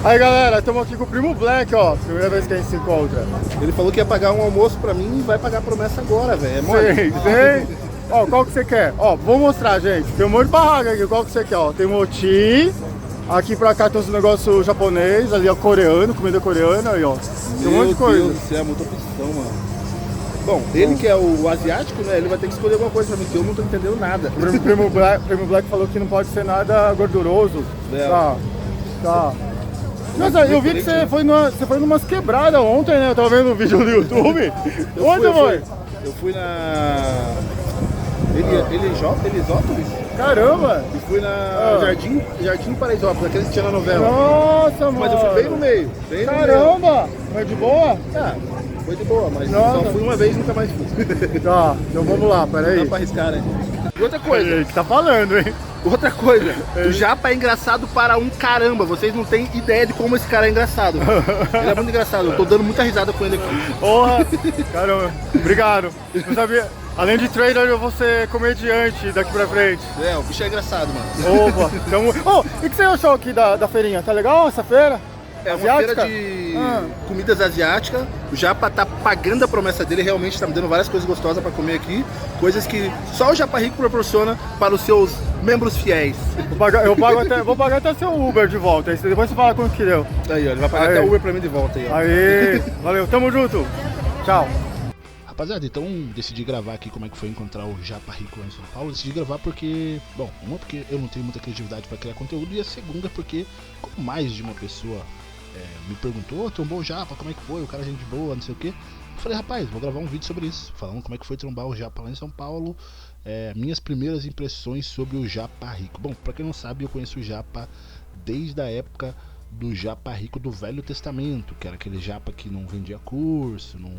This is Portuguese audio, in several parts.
Aí galera, estamos aqui com o Primo Black, ó. Primeira vez que a gente se encontra. Ele falou que ia pagar um almoço pra mim e vai pagar a promessa agora, velho. É mole. Sim. Ó, qual que você quer? Ó, vou mostrar, gente. Tem um monte de barraca aqui. Qual que você quer? Ó, tem moti. Aqui pra cá tem uns negócios japonês, ali ó, coreano, comida coreana, aí ó. Tem um monte de coisa. Meu Deus do céu, muita opção, mano. Bom, ele que é o asiático, né, ele vai ter que escolher alguma coisa pra mim, que eu não tô entendendo nada. O Primo Black falou que não pode ser nada gorduroso. É. Tá. Mas aí, eu vi que você foi numas quebradas ontem, né? Eu tava vendo um vídeo no YouTube. Onde foi? Eu fui na... Elisópolis? Caramba! E fui na Jardim Paraisópolis, aquele que tinha na novela. Nossa, mano! Mas eu fui bem no meio. Caramba! Mas de boa? Ah, foi de boa, mas Nossa. só fui uma vez e nunca mais fui. Tá, então vamos lá, Não peraí. dá pra arriscar, né? E outra coisa, Aí, que tá falando, hein? o Japa é engraçado para um caramba. Vocês não têm ideia de como esse cara é engraçado. Ele é muito engraçado, eu tô dando muita risada com ele aqui. Porra! Caramba, obrigado. Não sabia. Além de trader, eu vou ser comediante daqui pra frente. É, o bicho é engraçado, mano. Opa! Então... Oh, e o que você achou aqui da feirinha? Tá legal essa feira? É uma Asiática? feira de comidas asiáticas. O Japa tá pagando a promessa dele, realmente tá me dando várias coisas gostosas pra comer aqui. Coisas que só o Japa Rico proporciona para os seus membros fiéis. Vou pagar até seu Uber de volta. Aí depois você fala quanto que deu. Aí, ó, ele vai pagar até o Uber pra mim de volta aí, ó. Aí, valeu, tamo junto. Tchau. Rapaziada, então decidi gravar aqui como é que foi encontrar o Japa Rico lá em São Paulo. Decidi gravar porque, bom, uma porque eu não tenho muita criatividade para criar conteúdo, e a segunda porque, como mais de uma pessoa me perguntou, trombou o Japa, como é que foi, o cara é gente boa, não sei o que. Eu falei, rapaz, vou gravar um vídeo sobre isso, falando como é que foi trombar o Japa lá em São Paulo, minhas primeiras impressões sobre o Japa Rico. Bom, pra quem não sabe, eu conheço o Japa desde a época do Japa Rico do Velho Testamento, que era aquele Japa que não vendia curso, não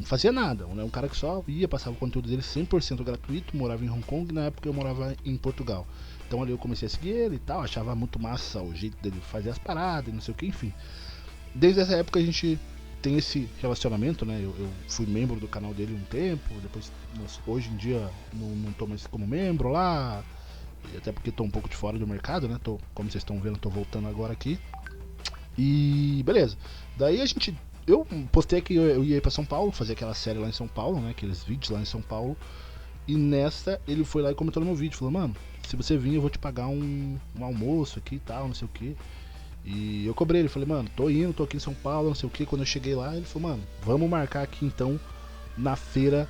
fazia nada, né? Um cara que só ia, passava o conteúdo dele 100% gratuito, morava em Hong Kong, na época eu morava em Portugal. Então ali eu comecei a seguir ele e tal, achava muito massa o jeito dele fazer as paradas, não sei o que, enfim. Desde essa época a gente tem esse relacionamento, né? Eu fui membro do canal dele um tempo, depois, hoje em dia não tô mais como membro lá, até porque tô um pouco de fora do mercado, né? Como vocês estão vendo, tô voltando agora aqui. E beleza, daí eu postei que eu ia ir pra São Paulo, fazer aquela série lá em São Paulo, né? Aqueles vídeos lá em São Paulo. E nessa ele foi lá e comentou no meu vídeo, falou, mano, se você vir eu vou te pagar um almoço aqui e tal, não sei o que. E eu cobrei ele, falei, mano, tô aqui em São Paulo, não sei o que. Quando eu cheguei lá, ele falou, mano, vamos marcar aqui então na feira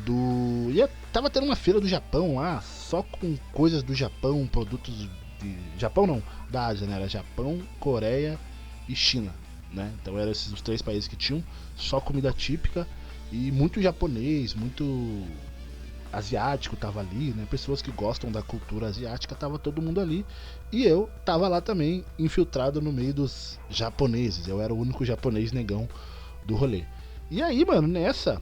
do... E tava tendo uma feira do Japão lá, só com coisas do Japão, produtos de... Japão não, da Ásia, né? Era Japão, Coreia e China, né? Então eram esses os 3 países que tinham só comida típica, e muito japonês, muito asiático tava ali, né? Pessoas que gostam da cultura asiática, tava todo mundo ali. E eu tava lá também, infiltrado no meio dos japoneses. Eu era o único japonês negão do rolê. E aí, mano, nessa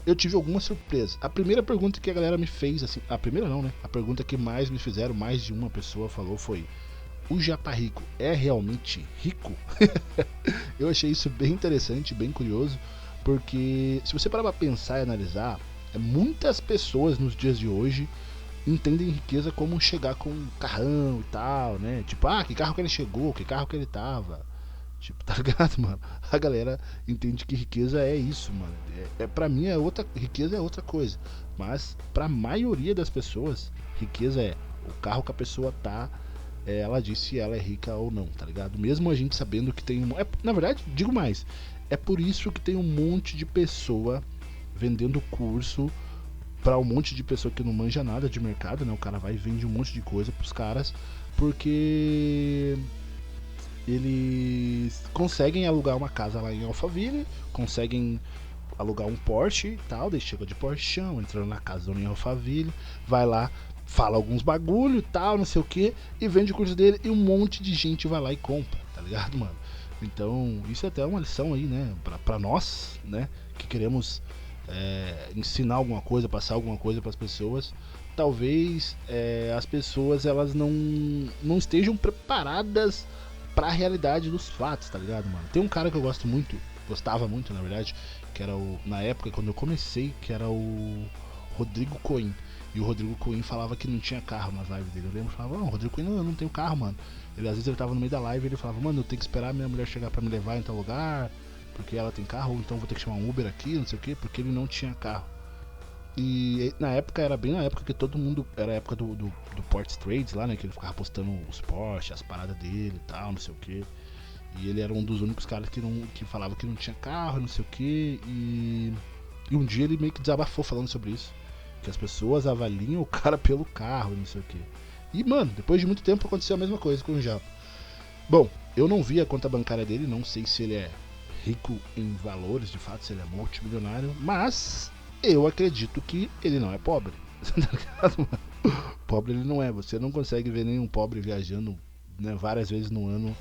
eu tive alguma surpresa. A primeira pergunta que a galera me fez, assim, a primeira não, né? A pergunta que mais me fizeram, mais de uma pessoa falou foi: o Japa Rico é realmente rico? Eu achei isso bem interessante, bem curioso, porque se você parar pra pensar e analisar, muitas pessoas nos dias de hoje entendem riqueza como chegar com um carrão e tal, né? Tipo, que carro que ele chegou, que carro que ele tava. Tipo, tá ligado, mano? A galera entende que riqueza é isso, mano. Pra mim, riqueza é outra coisa. Mas pra maioria das pessoas, riqueza é o carro que a pessoa tá, ela diz se ela é rica ou não, tá ligado? Mesmo a gente sabendo que tem na verdade, digo mais, é por isso que tem um monte de pessoa vendendo curso pra um monte de pessoa que não manja nada de mercado, né? O cara vai e vende um monte de coisa pros caras, porque eles conseguem alugar uma casa lá em Alphaville, conseguem alugar um Porsche e tal, daí chega de Porschão, entrando na casa do em Alphaville, vai lá, fala alguns bagulho e tal, não sei o que, e vende o curso dele, e um monte de gente vai lá e compra, tá ligado, mano? Então, isso é até uma lição aí, né, pra nós, né, que queremos ensinar alguma coisa, passar alguma coisa pras pessoas. Talvez as pessoas, elas não estejam preparadas pra realidade dos fatos, tá ligado, mano? Tem um cara que eu gostava muito, na verdade, que era na época, quando eu comecei, que era o Rodrigo Coin. E o Rodrigo Coin falava que não tinha carro nas lives dele. Eu lembro, falava, o Rodrigo Coin não tem carro, mano. Às vezes ele tava no meio da live e ele falava, mano, eu tenho que esperar minha mulher chegar pra me levar em tal lugar, porque ela tem carro, ou então vou ter que chamar um Uber aqui, não sei o que, porque ele não tinha carro. E na época, era bem na época que todo mundo, era a época do Port Trades lá, né, que ele ficava postando os Porsche, as paradas dele e tal, não sei o que. E ele era um dos únicos caras que falava que não tinha carro, não sei o que. E um dia ele meio que desabafou falando sobre isso, que as pessoas avaliam o cara pelo carro, não sei o que. E, mano, depois de muito tempo aconteceu a mesma coisa com o Japa. Bom, eu não vi a conta bancária dele, não sei se ele é rico em valores, de fato, se ele é multimilionário, mas eu acredito que ele não é pobre. Tá ligado, mano? Pobre ele não é, você não consegue ver nenhum pobre viajando, né, várias vezes no ano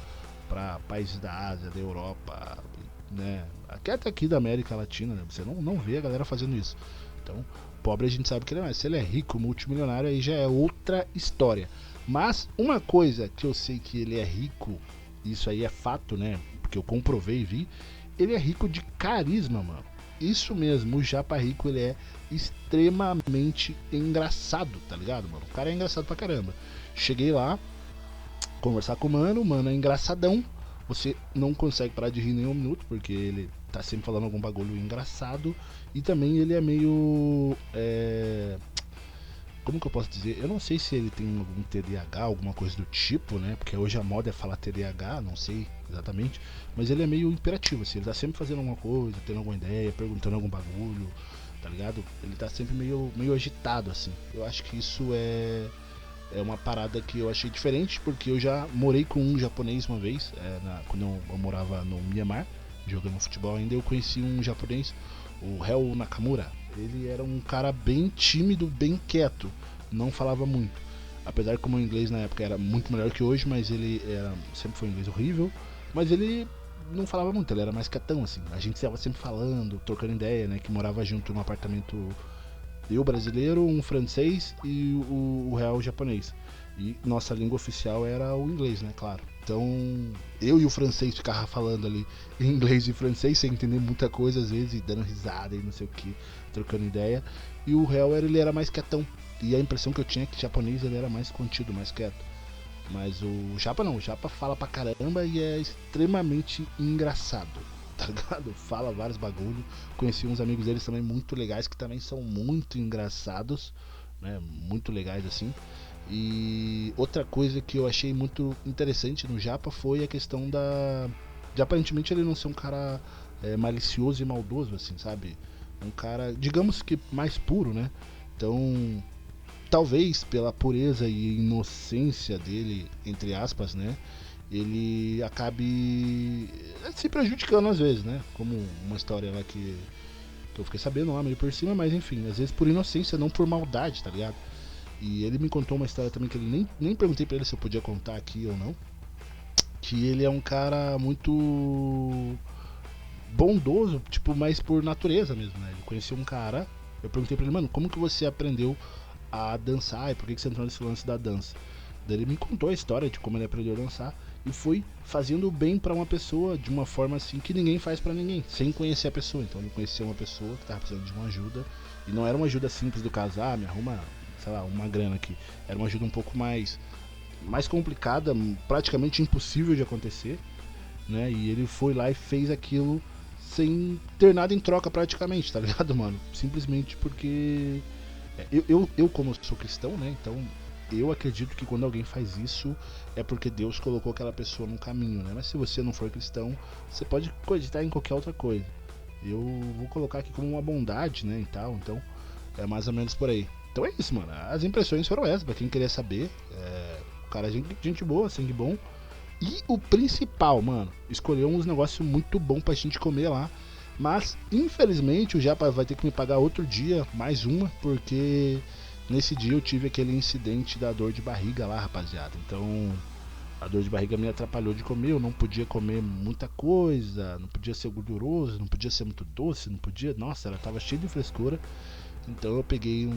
para países da Ásia, da Europa, né, até aqui da América Latina, né, você não vê a galera fazendo isso. Então, pobre a gente sabe que ele não é. Se ele é rico, multimilionário, aí já é outra história. Mas uma coisa que eu sei que ele é rico, isso aí é fato, né, porque eu comprovei e vi, ele é rico de carisma, mano. Isso mesmo, o Japa Rico, ele é extremamente engraçado, tá ligado, mano? O cara é engraçado pra caramba. Cheguei lá, conversar com o mano é engraçadão. Você não consegue parar de rir nem um minuto, porque ele tá sempre falando algum bagulho engraçado. E também ele é meio... como que eu posso dizer? Eu não sei se ele tem algum TDAH, alguma coisa do tipo, né? Porque hoje a moda é falar TDAH, não sei exatamente. Mas ele é meio imperativo, assim. Ele tá sempre fazendo alguma coisa, tendo alguma ideia, perguntando algum bagulho, tá ligado? Ele tá sempre meio agitado, assim. Eu acho que isso é uma parada que eu achei diferente, porque eu já morei com um japonês uma vez, quando eu morava no Myanmar, jogando futebol ainda, eu conheci um japonês, o Hel Nakamura. Ele era um cara bem tímido, bem quieto, não falava muito. Apesar que o meu inglês na época era muito melhor que hoje, mas ele sempre foi um inglês horrível, mas ele não falava muito, ele era mais quietão, assim. A gente estava sempre falando, trocando ideia, né, que morava junto num apartamento, eu brasileiro, um francês e o real japonês. E nossa língua oficial era o inglês, né, claro. Então, eu e o francês ficava falando ali em inglês e francês, sem entender muita coisa às vezes, e dando risada e não sei o que, trocando ideia. E o real ele era mais quietão. E a impressão que eu tinha é que o japonês ele era mais contido, mais quieto. Mas o Japa não, o Japa fala pra caramba e é extremamente engraçado, tá ligado? Fala vários bagulho. Conheci uns amigos deles também muito legais, que também são muito engraçados, né? Muito legais assim. E outra coisa que eu achei muito interessante no Japa foi a questão de aparentemente ele não ser um cara malicioso e maldoso, assim, sabe? Um cara, digamos que mais puro, né? Então, talvez pela pureza e inocência dele, entre aspas, né? Ele acabe se prejudicando às vezes, né? Como uma história lá que eu fiquei sabendo lá meio por cima, mas enfim, às vezes por inocência, não por maldade, tá ligado? E ele me contou uma história também que ele nem perguntei pra ele se eu podia contar aqui ou não. Que ele é um cara muito bondoso, tipo, mas por natureza mesmo, né? Ele conheceu um cara, eu perguntei pra ele, mano, como que você aprendeu a dançar e por que você entrou nesse lance da dança? Daí ele me contou a história de como ele aprendeu a dançar e foi fazendo bem pra uma pessoa de uma forma assim que ninguém faz pra ninguém, sem conhecer a pessoa. Então ele conheceu uma pessoa que tava precisando de uma ajuda e não era uma ajuda simples do casar, me arruma, sei lá, uma grana aqui. Era uma ajuda um pouco mais complicada, praticamente impossível de acontecer, né? E ele foi lá e fez aquilo sem ter nada em troca praticamente, tá ligado, mano? Simplesmente porque eu como sou cristão, né? Então eu acredito que quando alguém faz isso é porque Deus colocou aquela pessoa no caminho, né? Mas se você não for cristão, você pode cogitar em qualquer outra coisa. Eu vou colocar aqui como uma bondade, né, e tal, então é mais ou menos por aí. Então é isso, mano. As impressões foram essas, pra quem queria saber. O cara é gente boa, sangue bom. E o principal, mano, escolheu uns negócios muito bons pra gente comer lá. Mas, infelizmente, o Japa vai ter que me pagar outro dia, mais uma, porque nesse dia eu tive aquele incidente da dor de barriga lá, rapaziada. Então, a dor de barriga me atrapalhou de comer, eu não podia comer muita coisa, não podia ser gorduroso, não podia ser muito doce, não podia... Nossa, ela tava cheia de frescura. Então eu peguei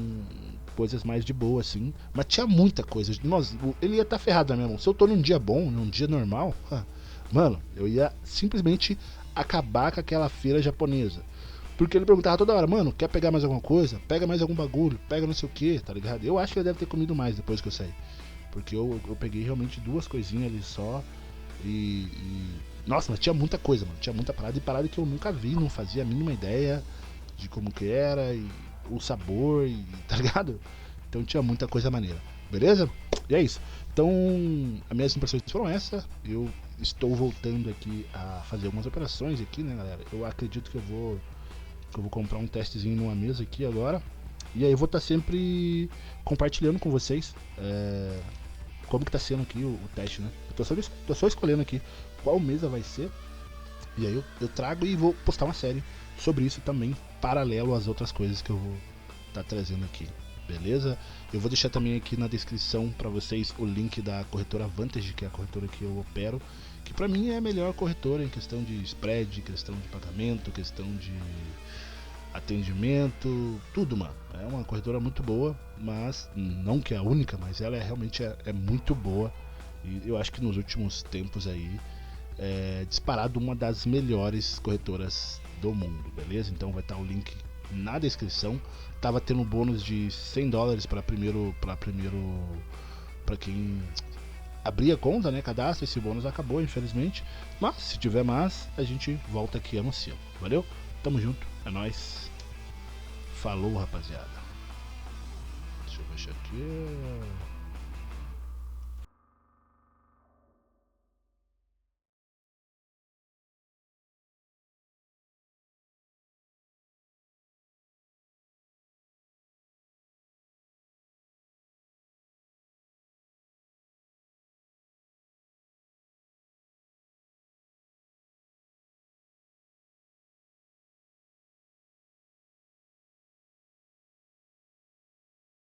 coisas mais de boa, assim. Mas tinha muita coisa. Nossa, ele ia estar ferrado na minha mão. Se eu tô num dia bom, num dia normal, mano, eu ia simplesmente acabar com aquela feira japonesa. Porque ele perguntava toda hora, mano, quer pegar mais alguma coisa? Pega mais algum bagulho, pega não sei o que, tá ligado? Eu acho que ele deve ter comido mais depois que eu saí. Porque eu peguei realmente 2 coisinhas ali só nossa, mas tinha muita coisa, mano. Tinha muita parada e parada que eu nunca vi, não fazia a mínima ideia de como que era e o sabor e tá ligado? Então tinha muita coisa maneira, beleza? E é isso. Então, as minhas impressões foram essas. Eu estou voltando aqui a fazer algumas operações aqui, né, galera? Eu acredito que eu vou comprar um testezinho numa mesa aqui agora. E aí eu vou estar sempre compartilhando com vocês como que tá sendo aqui o teste, né? Eu tô só escolhendo aqui qual mesa vai ser. E aí eu trago e vou postar uma série sobre isso também, paralelo às outras coisas que eu vou estar trazendo aqui. Beleza? Eu vou deixar também aqui na descrição para vocês o link da corretora Vantage, que é a corretora que eu opero, que para mim é a melhor corretora em questão de spread, questão de pagamento, questão de atendimento, tudo, mano. É uma corretora muito boa, mas não que é a única, mas ela realmente é muito boa. E eu acho que nos últimos tempos aí é disparado uma das melhores corretoras do mundo, beleza? Então vai estar o link na descrição. Tava tendo um bônus de $100 para quem abrir a conta, né? Cadastro. Esse bônus acabou, infelizmente. Mas se tiver mais, a gente volta aqui e anuncia. Valeu? Tamo junto, é nóis. Falou, rapaziada. Deixa eu fechar aqui.